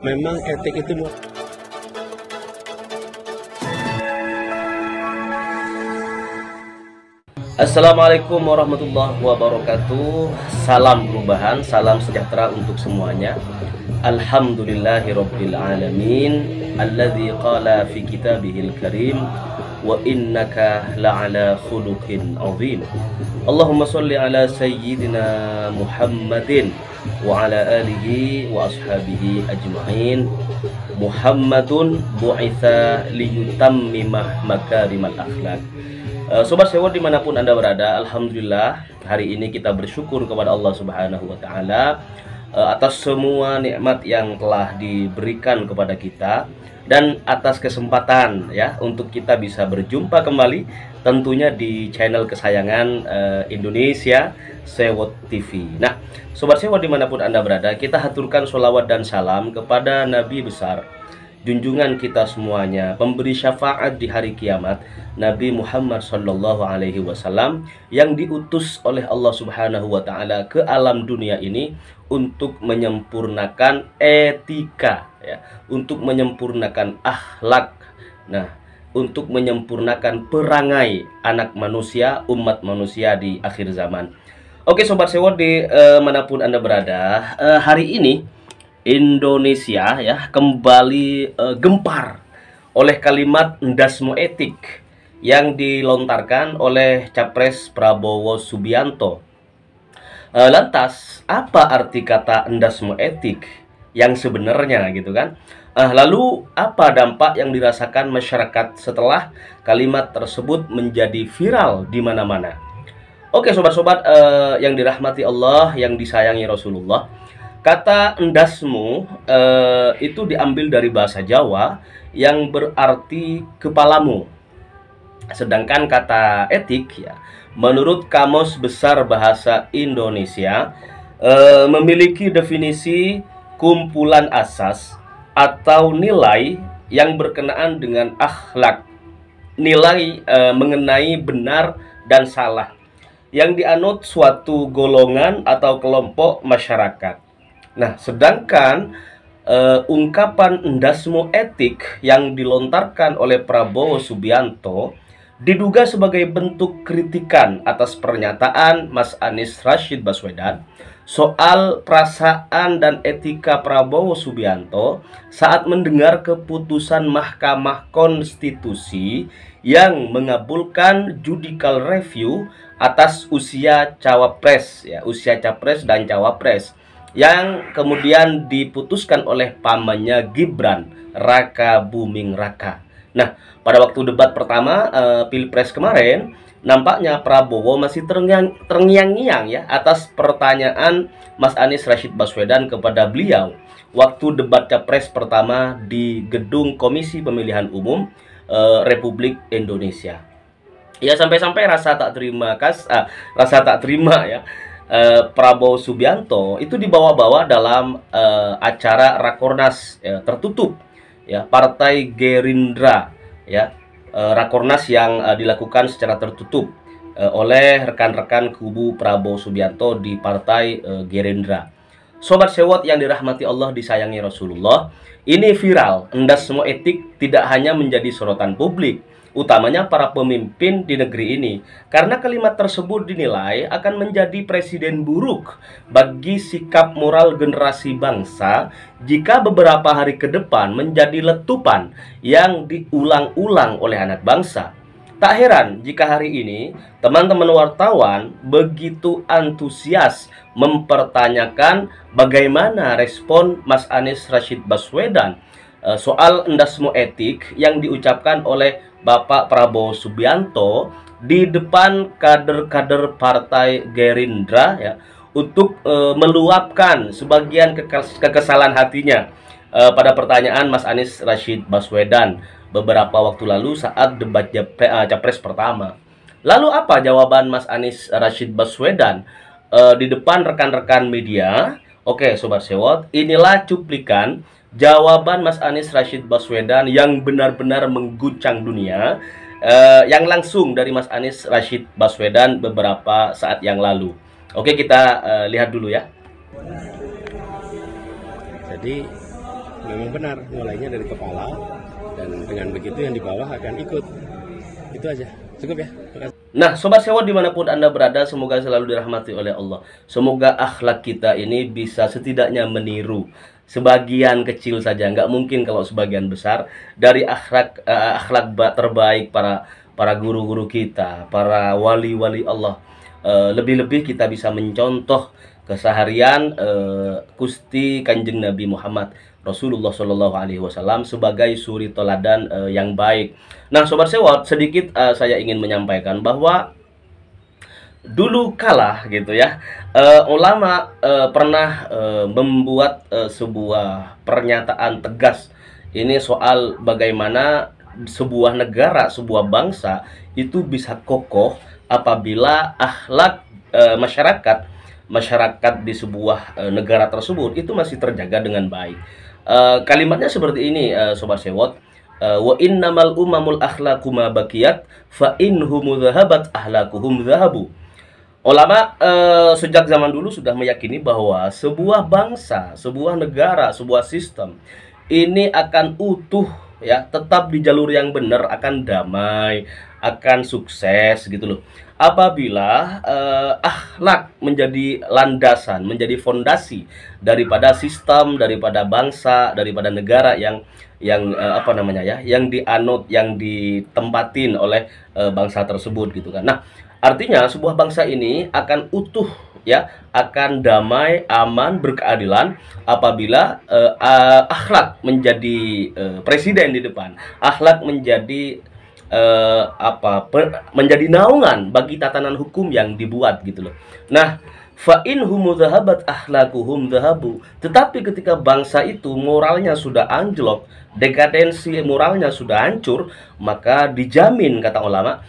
Memang etik itu Assalamualaikum warahmatullahi wabarakatuh. Salam perubahan, salam sejahtera untuk semuanya. Alhamdulillahirabbil alamin, alladzi qala fi kitabihil karim, wa innaka la'ala khuluqin azim. Allahumma shalli ala sayyidina Muhammadin wa ala alihi wa ashabihi ajma'in. Muhammadun bu'itsa liyutammima makarimal akhlak. Sobat Sewot dimanapun Anda berada, Alhamdulillah hari ini kita bersyukur kepada Allah Subhanahu wa Ta'ala atas semua nikmat yang telah diberikan kepada kita dan atas kesempatan ya untuk kita bisa berjumpa kembali tentunya di channel kesayangan Indonesia Sewot TV. Nah, Sobat Sewot dimanapun Anda berada, kita haturkan sholawat dan salam kepada Nabi besar, junjungan kita semuanya, pemberi syafaat di hari kiamat, Nabi Muhammad Sallallahu Alaihi Wasallam, yang diutus oleh Allah Subhanahu Wa Taala ke alam dunia ini untuk menyempurnakan etika, ya, untuk menyempurnakan akhlak, nah, untuk menyempurnakan perangai anak manusia, umat manusia di akhir zaman. Oke, Sobat Sewot di manapun Anda berada, hari ini Indonesia ya kembali gempar oleh kalimat ndasmu etik yang dilontarkan oleh Capres Prabowo Subianto. Lantas apa arti kata ndasmu etik yang sebenarnya gitu kan? Lalu apa dampak yang dirasakan masyarakat setelah kalimat tersebut menjadi viral di mana-mana? Oke, sobat-sobat yang dirahmati Allah, yang disayangi Rasulullah. Kata ndasmu itu diambil dari bahasa Jawa yang berarti kepalamu. Sedangkan kata etik ya, menurut Kamus Besar Bahasa Indonesia memiliki definisi kumpulan asas atau nilai yang berkenaan dengan akhlak, nilai mengenai benar dan salah yang dianut suatu golongan atau kelompok masyarakat. Nah, sedangkan ungkapan ndasmu etik yang dilontarkan oleh Prabowo Subianto diduga sebagai bentuk kritikan atas pernyataan Mas Anies Rashid Baswedan soal perasaan dan etika Prabowo Subianto saat mendengar keputusan Mahkamah Konstitusi yang mengabulkan judicial review atas usia cawapres ya, usia capres dan cawapres yang kemudian diputuskan oleh pamannya Gibran Raka Buming Raka. Nah, pada waktu debat pertama Pilpres kemarin, nampaknya Prabowo masih terngiang-ngiang ya atas pertanyaan Mas Anies Rashid Baswedan kepada beliau waktu debat Capres pertama di Gedung Komisi Pemilihan Umum Republik Indonesia. Ya, sampai-sampai rasa tak terima ya Prabowo Subianto itu dibawa-bawa dalam acara Rakornas tertutup ya Partai Gerindra ya, Rakornas yang dilakukan secara tertutup oleh rekan-rekan kubu Prabowo Subianto di Partai Gerindra. Sobat Sewot yang dirahmati Allah, disayangi Rasulullah, ini viral. Ndasmu etik tidak hanya menjadi sorotan publik, utamanya para pemimpin di negeri ini, karena kalimat tersebut dinilai akan menjadi presiden buruk bagi sikap moral generasi bangsa jika beberapa hari ke depan menjadi letupan yang diulang-ulang oleh anak bangsa. Tak heran jika hari ini teman-teman wartawan begitu antusias mempertanyakan bagaimana respon Mas Anies Rashid Baswedan soal ndasmu etik yang diucapkan oleh Bapak Prabowo Subianto di depan kader-kader Partai Gerindra ya, untuk meluapkan sebagian kekesalan hatinya pada pertanyaan Mas Anies Rashid Baswedan beberapa waktu lalu saat debat Capres pertama. Lalu apa jawaban Mas Anies Rashid Baswedan di depan rekan-rekan media? Oke, Sobat Sewot, inilah cuplikan jawaban Mas Anies Rashid Baswedan yang benar-benar mengguncang dunia, yang langsung dari Mas Anies Rashid Baswedan beberapa saat yang lalu. Oke, kita lihat dulu ya. Jadi memang benar mulainya dari kepala, dan dengan begitu yang di bawah akan ikut. Itu aja, cukup ya. Nah, Sobat Sewot dimanapun Anda berada, semoga selalu dirahmati oleh Allah. Semoga akhlak kita ini bisa setidaknya meniru sebagian kecil saja, nggak mungkin kalau sebagian besar, dari akhlak terbaik para guru-guru kita, para wali-wali Allah. Lebih-lebih kita bisa mencontoh keseharian Gusti Kanjeng Nabi Muhammad Rasulullah Shallallahu Alaihi Wasallam sebagai suri teladan yang baik. Nah, Sobat Sewot, sedikit saya ingin menyampaikan bahwa dulu kala gitu ya, ulama pernah membuat sebuah pernyataan tegas ini soal bagaimana sebuah negara, sebuah bangsa itu bisa kokoh apabila akhlak masyarakat di sebuah negara tersebut itu masih terjaga dengan baik. Kalimatnya seperti ini, Sobat Sewot. Wa innamal umamul akhlaqu ma baqiyat fa inhum dhahabat akhlaquhum dhahabu. Ulama sejak zaman dulu sudah meyakini bahwa sebuah bangsa, sebuah negara, sebuah sistem ini akan utuh ya, tetap di jalur yang benar, akan damai, akan sukses gitu loh. Apabila akhlak menjadi landasan, menjadi fondasi daripada sistem, daripada bangsa, daripada negara yang apa namanya ya, yang dianut, yang ditempatin oleh bangsa tersebut gitu kan. Nah, artinya sebuah bangsa ini akan utuh ya, akan damai, aman, berkeadilan apabila akhlak menjadi presiden di depan, akhlak menjadi menjadi naungan bagi tatanan hukum yang dibuat gitu loh. Nah, fa in hum dhahabat akhlaquhum dhahabu. Tetapi ketika bangsa itu moralnya sudah anjlok, dekadensi moralnya sudah hancur, maka dijamin kata ulama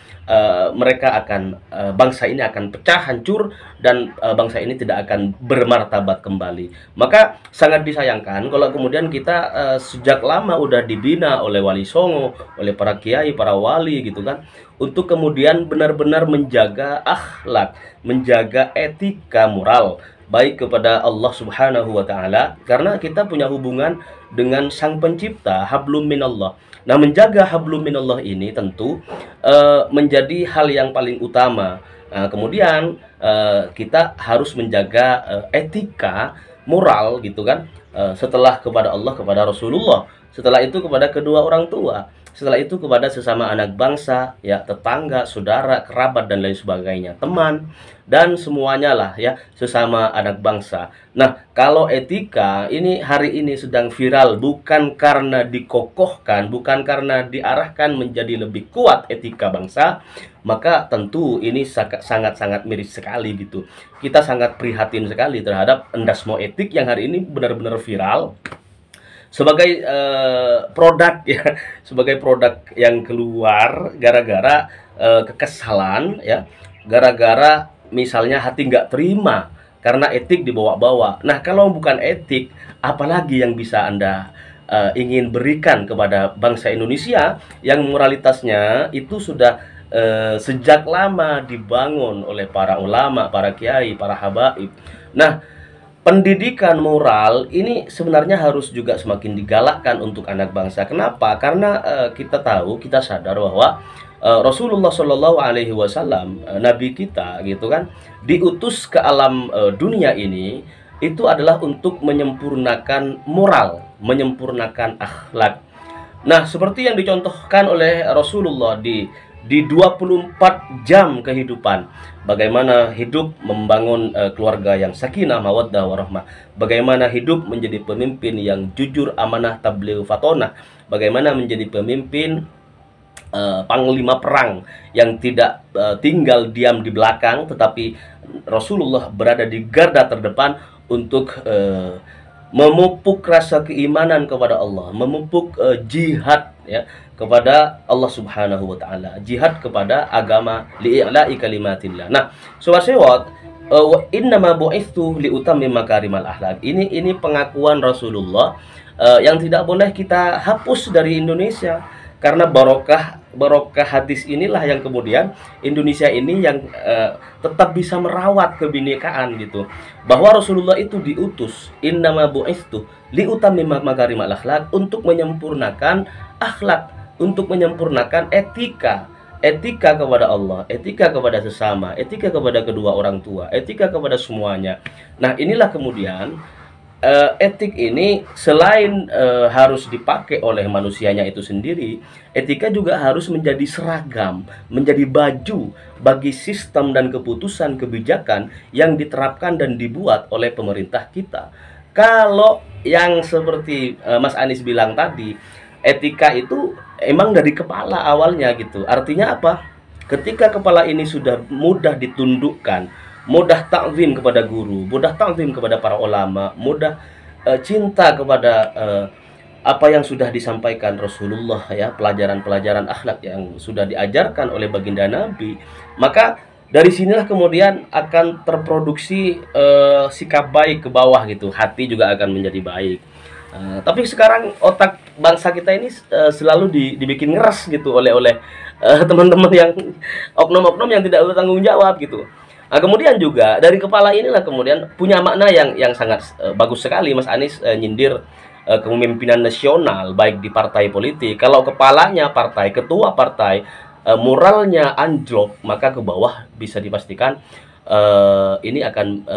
mereka akan bangsa ini akan pecah, hancur, dan bangsa ini tidak akan bermartabat kembali. Maka sangat disayangkan kalau kemudian kita sejak lama udah dibina oleh Wali Songo, oleh para kiai, para wali gitu kan, untuk kemudian benar-benar menjaga akhlak, menjaga etika moral baik kepada Allah Subhanahu wa taala, karena kita punya hubungan dengan Sang Pencipta, hablum minallah. Nah, menjaga hablum minallah ini tentu menjadi hal yang paling utama. Nah, kemudian kita harus menjaga etika moral gitu kan, setelah kepada Allah, kepada Rasulullah, setelah itu kepada kedua orang tua, setelah itu kepada sesama anak bangsa ya, tetangga, saudara, kerabat, dan lain sebagainya, teman, dan semuanya lah ya, sesama anak bangsa. Nah, kalau etika ini hari ini sedang viral bukan karena dikokohkan, bukan karena diarahkan menjadi lebih kuat etika bangsa, maka tentu ini sangat-sangat miris sekali gitu. Kita sangat prihatin sekali terhadap endasmo etik yang hari ini benar-benar viral sebagai produk ya, sebagai produk yang keluar gara-gara kekesalan ya, gara-gara misalnya hati nggak terima karena etik dibawa-bawa. Nah, kalau bukan etik, apalagi yang bisa Anda ingin berikan kepada bangsa Indonesia yang moralitasnya itu sudah sejak lama dibangun oleh para ulama, para kiai, para habaib. Nah, pendidikan moral ini sebenarnya harus juga semakin digalakkan untuk anak bangsa. Kenapa? Karena kita tahu, kita sadar bahwa Rasulullah Shallallahu Alaihi Wasallam, Nabi kita gitu kan, diutus ke alam dunia ini itu adalah untuk menyempurnakan moral, menyempurnakan akhlak. Nah, seperti yang dicontohkan oleh Rasulullah di 24 jam kehidupan, bagaimana hidup membangun keluarga yang sakinah, mawaddah, warahmah, bagaimana hidup menjadi pemimpin yang jujur, amanah, tabligh, fatonah, bagaimana menjadi pemimpin panglima perang yang tidak tinggal diam di belakang, tetapi Rasulullah berada di garda terdepan untuk memupuk rasa keimanan kepada Allah, memupuk jihad ya kepada Allah Subhanahu wa taala, jihad kepada agama, li'i'la'i kalimatillah. Nah, Sobat Sewot, wa innama bu'itsu liutammima makarimal akhlak. Ini pengakuan Rasulullah yang tidak boleh kita hapus dari Indonesia. karena barokah hadis inilah yang kemudian Indonesia ini yang tetap bisa merawat kebinekaan gitu. Bahwa Rasulullah itu diutus, innama bu'istu liutammima makarimal akhlak, untuk menyempurnakan akhlak, untuk menyempurnakan etika. Etika kepada Allah, etika kepada sesama, etika kepada kedua orang tua, etika kepada semuanya. Nah, inilah kemudian etik ini selain harus dipakai oleh manusianya itu sendiri, etika juga harus menjadi seragam, menjadi baju bagi sistem dan keputusan kebijakan yang diterapkan dan dibuat oleh pemerintah kita. Kalau yang seperti Mas Anies bilang tadi, etika itu emang dari kepala awalnya gitu. Artinya apa? Ketika kepala ini sudah mudah ditundukkan, mudah ta'zim kepada guru, mudah ta'zim kepada para ulama, mudah cinta kepada apa yang sudah disampaikan Rasulullah, ya, pelajaran-pelajaran akhlak yang sudah diajarkan oleh baginda Nabi, maka dari sinilah kemudian akan terproduksi sikap baik ke bawah gitu. Hati juga akan menjadi baik. Tapi sekarang otak bangsa kita ini selalu dibikin ngeres gitu oleh teman-teman yang oknum-oknum yang tidak bertanggung jawab gitu. Nah, kemudian juga dari kepala inilah kemudian punya makna yang sangat bagus sekali Mas Anies nyindir kepemimpinan nasional baik di partai politik. Kalau kepalanya partai, ketua partai, moralnya anjlok, maka ke bawah bisa dipastikan ini akan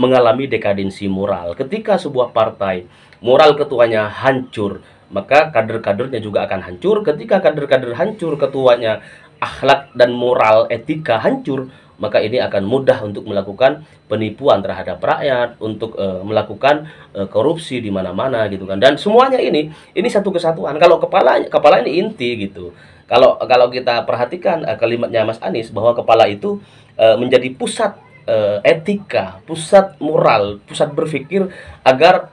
mengalami dekadensi moral. Ketika sebuah partai moral ketuanya hancur, maka kader-kadernya juga akan hancur. Ketika kader-kader hancur, ketuanya akhlak dan moral etika hancur, maka ini akan mudah untuk melakukan penipuan terhadap rakyat, untuk melakukan korupsi di mana-mana gitu kan. Dan semuanya ini satu kesatuan. Kalau kepala ini inti gitu. Kalau kita perhatikan kalimatnya Mas Anies bahwa kepala itu menjadi pusat etika, pusat moral, pusat berpikir agar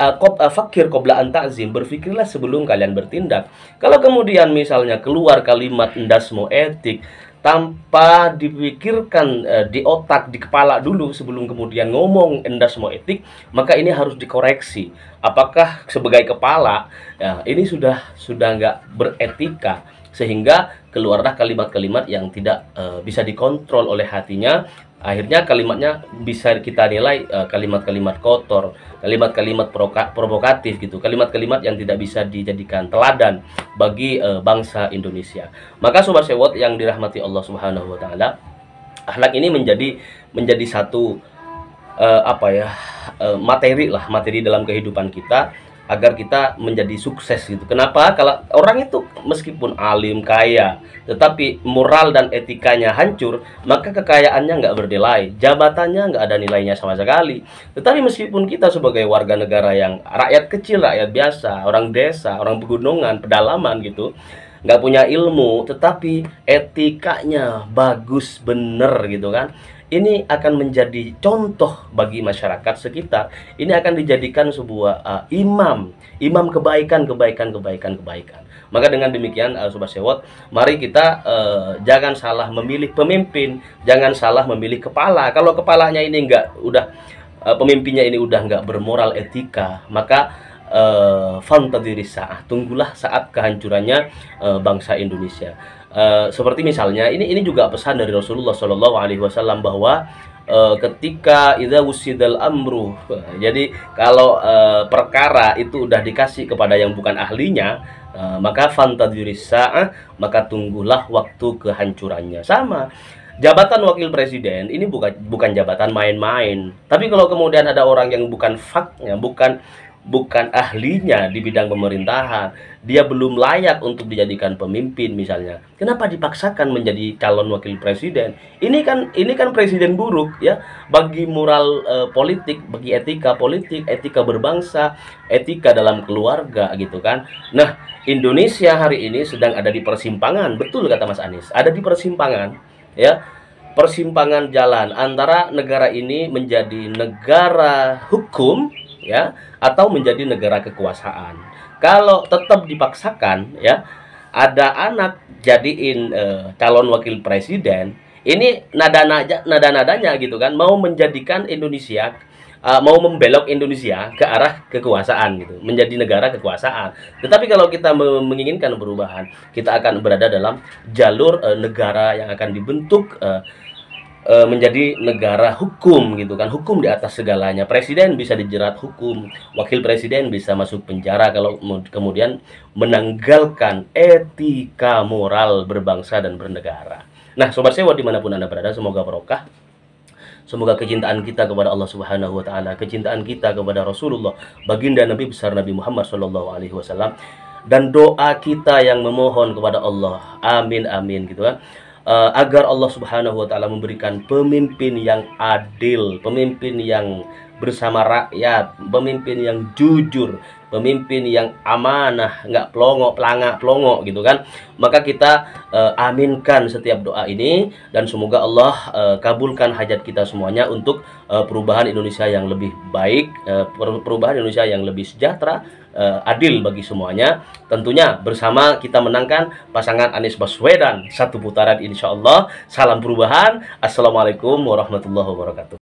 fakir qabla an ta'zim, berpikirlah sebelum kalian bertindak. Kalau kemudian misalnya keluar kalimat endasmo etik tanpa dipikirkan di otak, di kepala dulu sebelum kemudian ngomong endasmo etik, maka ini harus dikoreksi. Apakah sebagai kepala ya, ini sudah nggak beretika, sehingga keluarlah kalimat-kalimat yang tidak bisa dikontrol oleh hatinya. Akhirnya kalimatnya bisa kita nilai kalimat-kalimat kotor, kalimat-kalimat provokatif gitu, kalimat-kalimat yang tidak bisa dijadikan teladan bagi bangsa Indonesia. Maka Sobat Sewot yang dirahmati Allah Subhanahu wa taala, akhlak ini menjadi satu materi dalam kehidupan kita agar kita menjadi sukses gitu. Kenapa? Kalau orang itu meskipun alim, kaya, tetapi moral dan etikanya hancur, maka kekayaannya nggak bernilai, jabatannya nggak ada nilainya sama sekali. Tetapi meskipun kita sebagai warga negara yang rakyat kecil, rakyat biasa, orang desa, orang pegunungan, pedalaman gitu, nggak punya ilmu, tetapi etikanya bagus bener gitu kan, ini akan menjadi contoh bagi masyarakat sekitar. Ini akan dijadikan sebuah imam kebaikan. Maka dengan demikian Sobat Sewot, mari kita jangan salah memilih pemimpin, jangan salah memilih kepala. Kalau kepalanya ini pemimpinnya ini udah nggak bermoral etika, maka fantadiris saat, tunggulah saat kehancurannya bangsa Indonesia. Seperti misalnya ini juga pesan dari Rasulullah Shallallahu Alaihi Wasallam bahwa ketika idza wusidal amru, jadi kalau perkara itu udah dikasih kepada yang bukan ahlinya, maka fantadiris saat, maka tunggulah waktu kehancurannya. Sama jabatan wakil presiden ini bukan jabatan main-main. Tapi kalau kemudian ada orang yang bukan faknya, bukan ahlinya di bidang pemerintahan, dia belum layak untuk dijadikan pemimpin misalnya, kenapa dipaksakan menjadi calon wakil presiden? Ini kan presiden buruk ya bagi moral politik, bagi etika politik, etika berbangsa, etika dalam keluarga gitu kan. Nah, Indonesia hari ini sedang ada di persimpangan, betul kata Mas Anies, ada di persimpangan ya, persimpangan jalan antara negara ini menjadi negara hukum ya, atau menjadi negara kekuasaan. Kalau tetap dipaksakan ya, ada anak jadiin calon wakil presiden, ini nada-nadanya gitu kan, mau menjadikan Indonesia mau membelok Indonesia ke arah kekuasaan gitu, menjadi negara kekuasaan. Tetapi kalau kita menginginkan perubahan, kita akan berada dalam jalur negara yang akan dibentuk menjadi negara hukum gitu kan, hukum di atas segalanya. Presiden bisa dijerat hukum, wakil presiden bisa masuk penjara kalau kemudian menanggalkan etika moral berbangsa dan bernegara. Nah, sobat sewa dimanapun Anda berada, semoga barokah. Semoga kecintaan kita kepada Allah Subhanahu wa taala, kecintaan kita kepada Rasulullah, baginda Nabi besar Nabi Muhammad sallallahu alaihi wasallam, dan doa kita yang memohon kepada Allah, amin amin gitu kan, agar Allah Subhanahu wa taala memberikan pemimpin yang adil, pemimpin yang bersama rakyat, pemimpin yang jujur, pemimpin yang amanah, nggak pelongo gitu kan. Maka kita aminkan setiap doa ini, dan semoga Allah kabulkan hajat kita semuanya untuk perubahan Indonesia yang lebih baik, perubahan Indonesia yang lebih sejahtera, adil bagi semuanya. Tentunya bersama kita menangkan pasangan Anies Baswedan satu putaran insya Allah. Salam perubahan. Assalamualaikum warahmatullahi wabarakatuh.